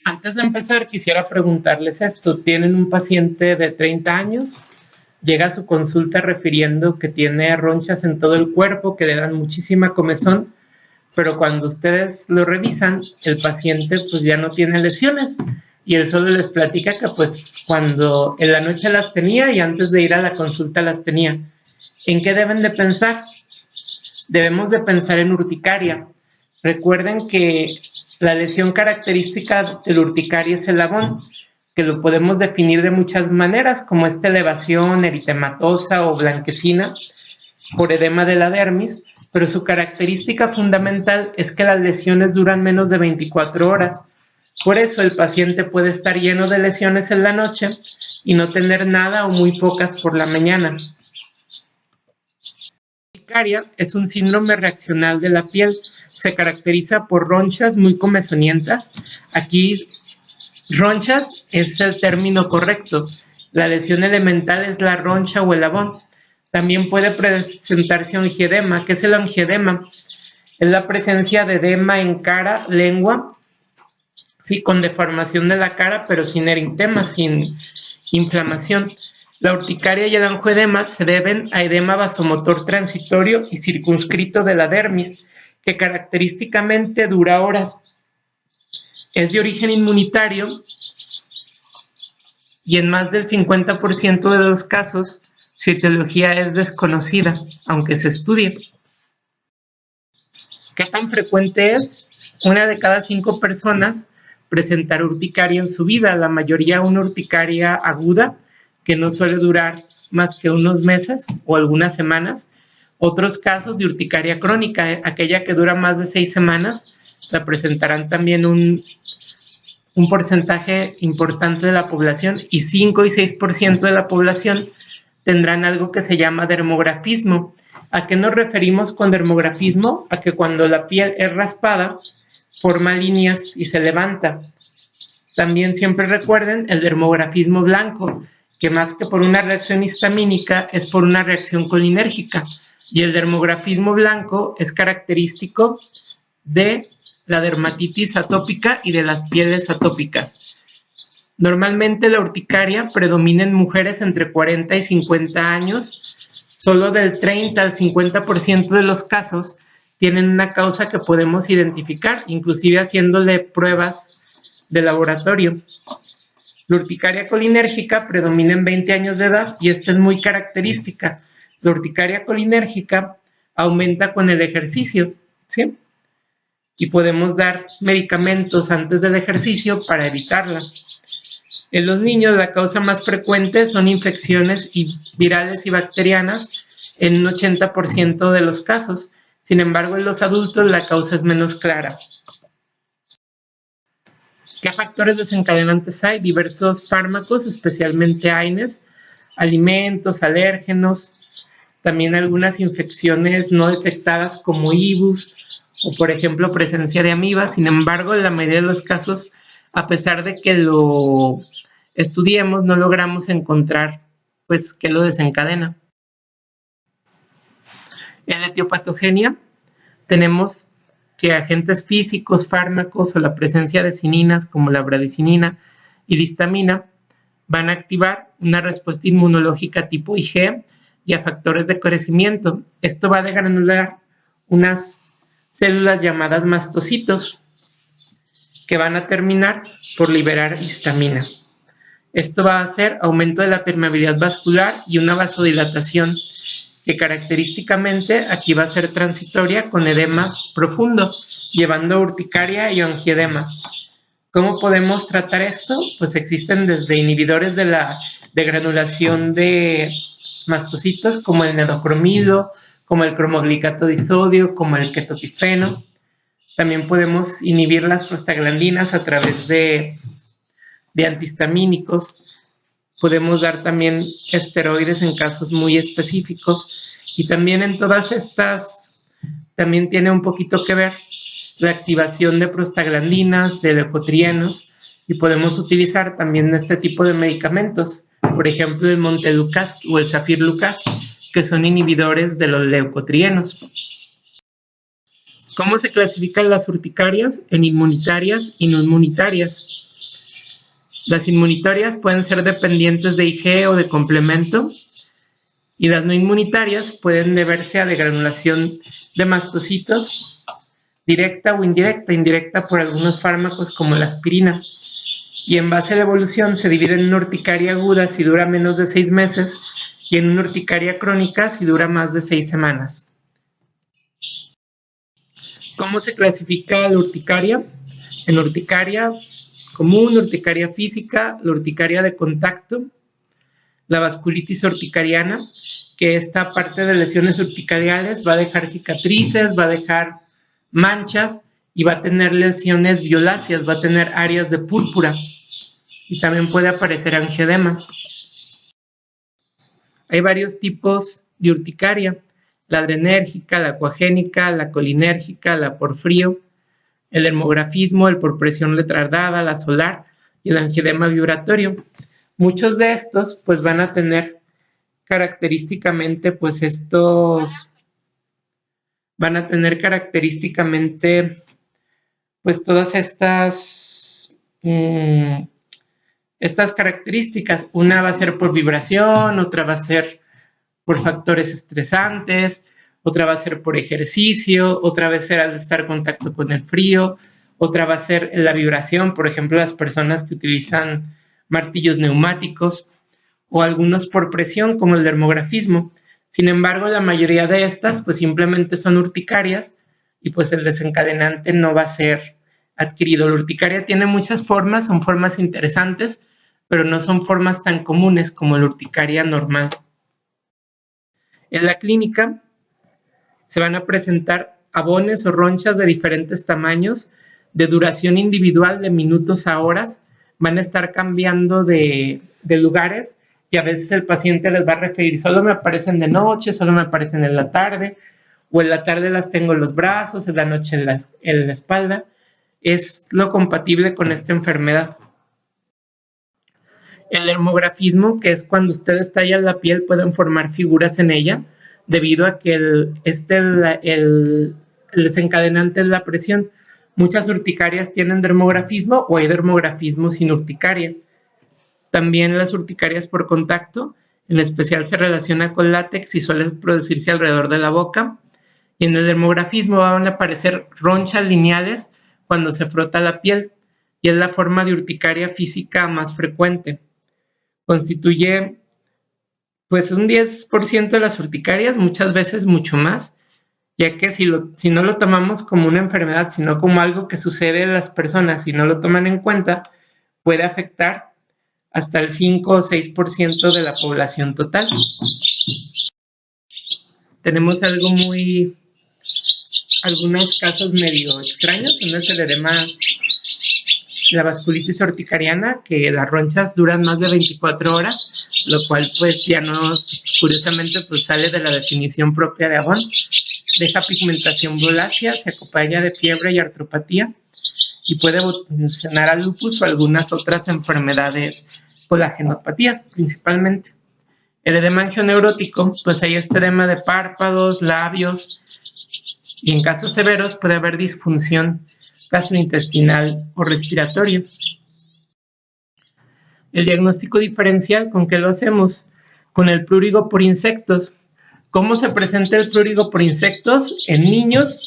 Antes de empezar, quisiera preguntarles esto. ¿Tienen un paciente de 30 años? Llega a su consulta refiriendo que tiene ronchas en todo el cuerpo, que le dan muchísima comezón, pero cuando ustedes lo revisan, el paciente pues ya no tiene lesiones y él solo les platica que pues cuando en la noche las tenía y antes de ir a la consulta las tenía. ¿En qué deben de pensar? Debemos de pensar en urticaria. Recuerden que la lesión característica del urticaria es el labón, que lo podemos definir de muchas maneras, como esta elevación eritematosa o blanquecina por edema de la dermis, pero su característica fundamental es que las lesiones duran menos de 24 horas. Por eso el paciente puede estar lleno de lesiones en la noche y no tener nada o muy pocas por la mañana. La urticaria es un síndrome reaccional de la piel. Se caracteriza por ronchas muy comezonientas. Aquí ronchas es el término correcto. La lesión elemental es la roncha o el labón. También puede presentarse angiedema. ¿Qué es el angiedema? Es la presencia de edema en cara, lengua, sí, con deformación de la cara, pero sin eritema, sin inflamación. La urticaria y el angioedema se deben a edema vasomotor transitorio y circunscrito de la dermis, que característicamente dura horas. Es de origen inmunitario y en más del 50% de los casos su etiología es desconocida, aunque se estudie. ¿Qué tan frecuente es? 1 de cada 5 personas presentar urticaria en su vida, la mayoría una urticaria aguda, que no suele durar más que unos meses o algunas semanas. Otros casos de urticaria crónica, aquella que dura más de 6 semanas, la presentarán también un porcentaje importante de la población, y 5 y 6% de la población tendrán algo que se llama dermografismo. ¿A qué nos referimos con dermografismo? A que cuando la piel es raspada, forma líneas y se levanta. También siempre recuerden el dermografismo blanco, que más que por una reacción histamínica es por una reacción colinérgica. Y el dermografismo blanco es característico de la dermatitis atópica y de las pieles atópicas. Normalmente la urticaria predomina en mujeres entre 40 y 50 años. Solo del 30 al 50% de los casos tienen una causa que podemos identificar, inclusive haciéndole pruebas de laboratorio. La urticaria colinérgica predomina en 20 años de edad y esta es muy característica. La urticaria colinérgica aumenta con el ejercicio, ¿sí? Y podemos dar medicamentos antes del ejercicio para evitarla. En los niños la causa más frecuente son infecciones virales y bacterianas en un 80% de los casos. Sin embargo, en los adultos la causa es menos clara. ¿Qué factores desencadenantes hay? Diversos fármacos, especialmente AINES, alimentos, alérgenos, también algunas infecciones no detectadas como IBUS o, por ejemplo, presencia de amibas. Sin embargo, en la mayoría de los casos, a pesar de que lo estudiemos, no logramos encontrar pues qué lo desencadena. En la etiopatogenia tenemos que agentes físicos, fármacos o la presencia de cininas como la bradicinina y la histamina van a activar una respuesta inmunológica tipo IG y a factores de crecimiento. Esto va a degranular unas células llamadas mastocitos que van a terminar por liberar histamina. Esto va a hacer aumento de la permeabilidad vascular y una vasodilatación que característicamente aquí va a ser transitoria con edema profundo, llevando a urticaria y angiedema. ¿Cómo podemos tratar esto? Pues existen desde inhibidores de la degranulación de mastocitos como el nedocromido, como el cromoglicato disodio, como el ketotifeno. También podemos inhibir las prostaglandinas a través de antihistamínicos. Podemos dar también esteroides en casos muy específicos y también en todas estas también tiene un poquito que ver la activación de prostaglandinas, de leucotrienos, y podemos utilizar también este tipo de medicamentos, por ejemplo el montelukast o el safirlukast, que son inhibidores de los leucotrienos. ¿Cómo se clasifican las urticarias? En inmunitarias y no inmunitarias. Las inmunitarias pueden ser dependientes de IgE o de complemento, y las no inmunitarias pueden deberse a degranulación de mastocitos directa o indirecta por algunos fármacos como la aspirina. Y en base a la evolución se divide en una urticaria aguda si dura menos de 6 meses y en una urticaria crónica si dura más de 6 semanas. ¿Cómo se clasifica la urticaria? En urticaria común, urticaria física, la urticaria de contacto, la vasculitis urticariana, que esta parte de lesiones urticariales va a dejar cicatrices, va a dejar manchas y va a tener lesiones violáceas, va a tener áreas de púrpura y también puede aparecer angioedema. Hay varios tipos de urticaria: la adrenérgica, la acuagénica, la colinérgica, la por frío, el hermografismo, el por presión retardada, la solar y el angioedema vibratorio. Muchos de estos pues van a tener característicamente todas estas características. Una va a ser por vibración, otra va a ser por factores estresantes, otra va a ser por ejercicio, otra va a ser al estar en contacto con el frío, otra va a ser la vibración, por ejemplo, las personas que utilizan martillos neumáticos, o algunos por presión, como el dermografismo. Sin embargo, la mayoría de estas pues simplemente son urticarias y pues el desencadenante no va a ser adquirido. La urticaria tiene muchas formas, son formas interesantes, pero no son formas tan comunes como la urticaria normal. En la clínica se van a presentar abones o ronchas de diferentes tamaños, de duración individual de minutos a horas, van a estar cambiando de lugares y a veces el paciente les va a referir: solo me aparecen de noche, solo me aparecen en la tarde, o en la tarde las tengo en los brazos, en la noche en la espalda. Es lo compatible con esta enfermedad. El dermografismo, que es cuando ustedes tallan la piel, pueden formar figuras en ella, debido a que el desencadenante es la presión. Muchas urticarias tienen dermografismo o hay dermografismo sin urticaria. También las urticarias por contacto, en especial se relaciona con látex y suele producirse alrededor de la boca. Y en el dermografismo van a aparecer ronchas lineales cuando se frota la piel, y es la forma de urticaria física más frecuente. Constituye pues un 10% de las urticarias, muchas veces mucho más, ya que si no lo tomamos como una enfermedad, sino como algo que sucede en las personas y no lo toman en cuenta, puede afectar hasta el 5 o 6% de la población total. Tenemos algunos casos medio extraños. Uno es el edema, la vasculitis urticariana, que las ronchas duran más de 24 horas, lo cual pues ya curiosamente pues sale de la definición propia de Aborn. Deja pigmentación violácea, se acompaña de fiebre y artropatía y puede evolucionar a lupus o algunas otras enfermedades colagenopatías principalmente. El edema angioneurótico, pues hay este edema de párpados, labios, y en casos severos puede haber disfunción gastrointestinal o respiratorio. El diagnóstico diferencial, ¿con qué lo hacemos? Con el prurigo por insectos. ¿Cómo se presenta el prurigo por insectos? En niños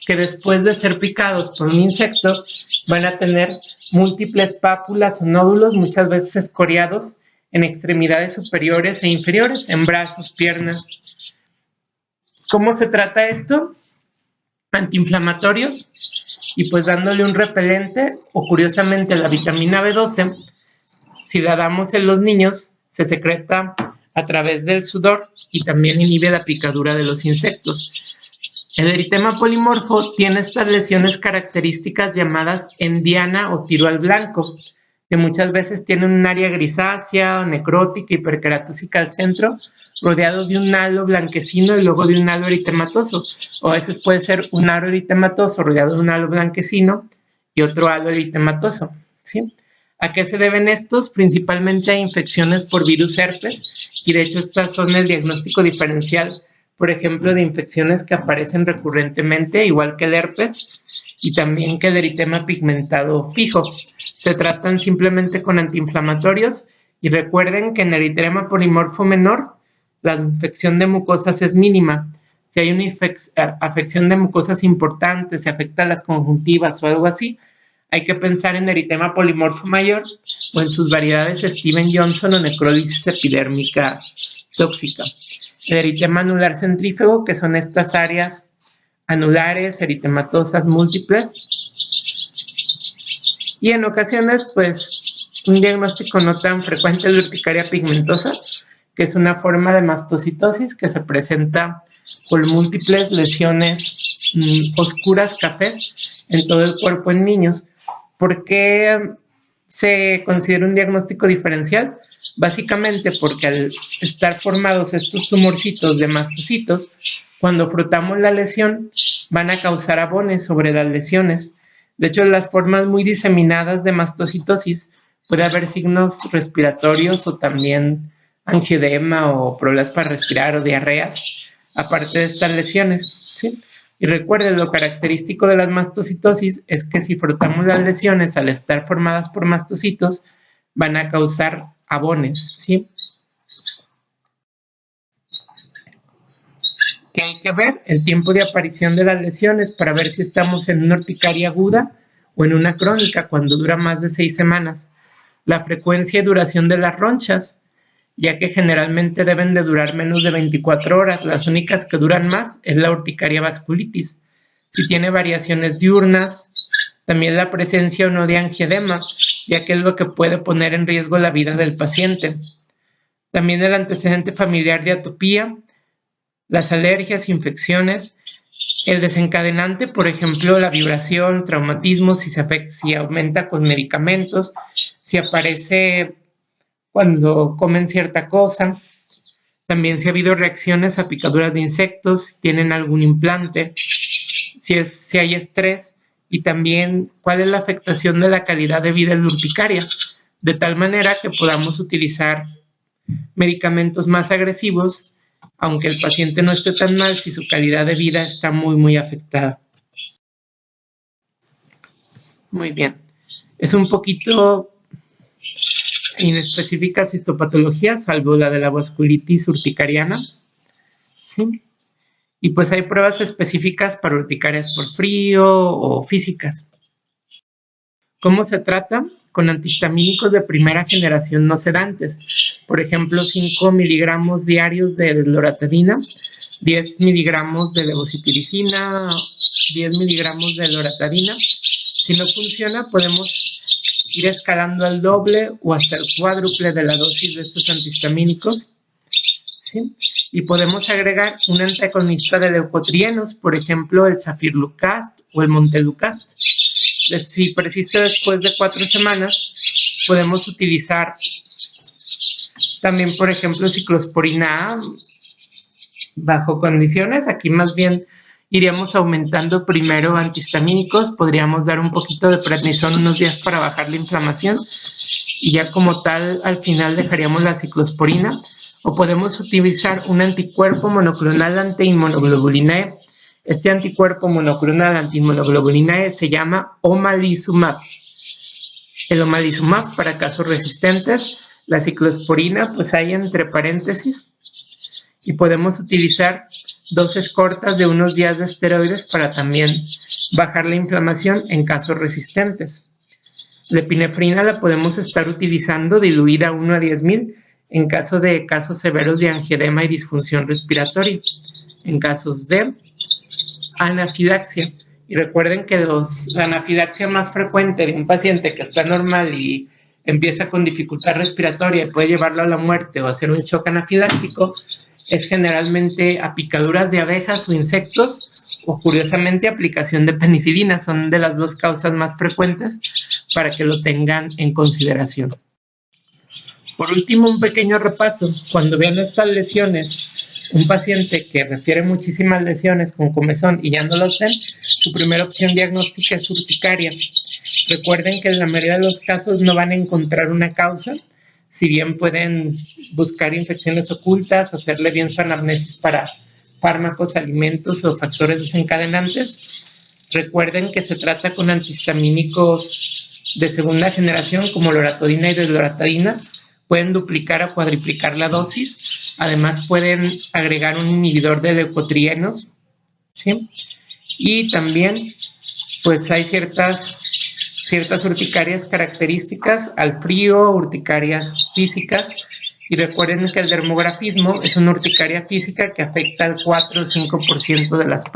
que después de ser picados por un insecto van a tener múltiples pápulas o nódulos, muchas veces escoriados en extremidades superiores e inferiores, en brazos, piernas. ¿Cómo se trata esto? Antiinflamatorios y pues dándole un repelente, o curiosamente la vitamina B12, si la damos en los niños, se secreta a través del sudor y también inhibe la picadura de los insectos. El eritema polimorfo tiene estas lesiones características llamadas endiana o tiro al blanco, que muchas veces tienen un área grisácea, necrótica, hiperqueratósica al centro, rodeado de un halo blanquecino y luego de un halo eritematoso. O a veces puede ser un halo eritematoso rodeado de un halo blanquecino y otro halo eritematoso, ¿sí? ¿A qué se deben estos? Principalmente a infecciones por virus herpes, y de hecho estas son el diagnóstico diferencial, por ejemplo, de infecciones que aparecen recurrentemente, igual que el herpes y también que el eritema pigmentado fijo. Se tratan simplemente con antiinflamatorios y recuerden que en eritema polimorfo menor la infección de mucosas es mínima. Si hay una afección de mucosas importante, se afecta a las conjuntivas o algo así, hay que pensar en eritema polimorfo mayor o en sus variedades Steven-Johnson o necrólisis epidérmica tóxica. El eritema anular centrífugo, que son estas áreas anulares, eritematosas múltiples. Y en ocasiones, pues, un diagnóstico no tan frecuente es la urticaria pigmentosa, que es una forma de mastocitosis que se presenta por múltiples lesiones oscuras cafés en todo el cuerpo en niños. ¿Por qué se considera un diagnóstico diferencial? Básicamente porque al estar formados estos tumorcitos de mastocitos, cuando frotamos la lesión, van a causar abones sobre las lesiones. De hecho, en las formas muy diseminadas de mastocitosis puede haber signos respiratorios o también angioedema o problemas para respirar o diarreas, aparte de estas lesiones, ¿sí? Y recuerden, lo característico de las mastocitosis es que si frotamos las lesiones al estar formadas por mastocitos, van a causar abones, ¿sí? ¿Qué hay que ver? El tiempo de aparición de las lesiones para ver si estamos en una urticaria aguda o en una crónica cuando dura más de 6 semanas. La frecuencia y duración de las ronchas, ya que generalmente deben de durar menos de 24 horas. Las únicas que duran más es la urticaria vasculitis. Si tiene variaciones diurnas, también la presencia o no de angioedema, ya que es lo que puede poner en riesgo la vida del paciente. También el antecedente familiar de atopía, las alergias, infecciones, el desencadenante, por ejemplo, la vibración, traumatismo, si aumenta con medicamentos, si aparece cuando comen cierta cosa, también si ha habido reacciones a picaduras de insectos, si tienen algún implante, si hay estrés y también cuál es la afectación de la calidad de vida en la urticaria, de tal manera que podamos utilizar medicamentos más agresivos, aunque el paciente no esté tan mal si su calidad de vida está muy, muy afectada. Muy bien. Es un poquito inespecífica su histopatología, salvo la de la vasculitis urticariana, ¿sí? Y pues hay pruebas específicas para urticarias por frío o físicas. ¿Cómo se trata? Con antihistamínicos de primera generación no sedantes. Por ejemplo, 5 miligramos diarios de loratadina, 10 miligramos de levocitiricina, 10 miligramos de loratadina. Si no funciona, podemos ir escalando al doble o hasta el cuádruple de la dosis de estos antihistamínicos, ¿sí? Y podemos agregar un antagonista de leucotrienos, por ejemplo, el Safirlucast o el Montelukast. Si persiste después de 4 semanas, podemos utilizar también, por ejemplo, ciclosporina A bajo condiciones. Aquí más bien iríamos aumentando primero antihistamínicos, podríamos dar un poquito de prednisona unos días para bajar la inflamación y ya como tal al final dejaríamos la ciclosporina, o podemos utilizar un anticuerpo monoclonal anti-inmunoglobulina E. Este anticuerpo monoclonal anti-inmunoglobulina E se llama omalizumab. El omalizumab para casos resistentes, la ciclosporina pues hay entre paréntesis, y podemos utilizar dosis cortas de unos días de esteroides para también bajar la inflamación en casos resistentes. La epinefrina la podemos estar utilizando diluida 1 a 10,000 en caso de casos severos de angioedema y disfunción respiratoria, en casos de anafilaxia. Y recuerden que la anafilaxia más frecuente de un paciente que está normal y empieza con dificultad respiratoria y puede llevarlo a la muerte o hacer un shock anafiláctico es generalmente a picaduras de abejas o insectos o curiosamente aplicación de penicilina. Son de las dos causas más frecuentes para que lo tengan en consideración. Por último, un pequeño repaso. Cuando vean estas lesiones, un paciente que refiere muchísimas lesiones con comezón y ya no los ven, su primera opción diagnóstica es urticaria. Recuerden que en la mayoría de los casos no van a encontrar una causa, si bien pueden buscar infecciones ocultas, hacerle bien su anamnesis para fármacos, alimentos o factores desencadenantes, Recuerden que se trata con antihistamínicos de segunda generación como loratadina y desloratadina. Pueden duplicar o cuadriplicar la dosis. Además pueden agregar un inhibidor de leucotrienos, ¿sí? Y también pues hay ciertas urticarias características al frío, urticarias físicas. Y recuerden que el dermografismo es una urticaria física que afecta al 4 o 5% de las personas.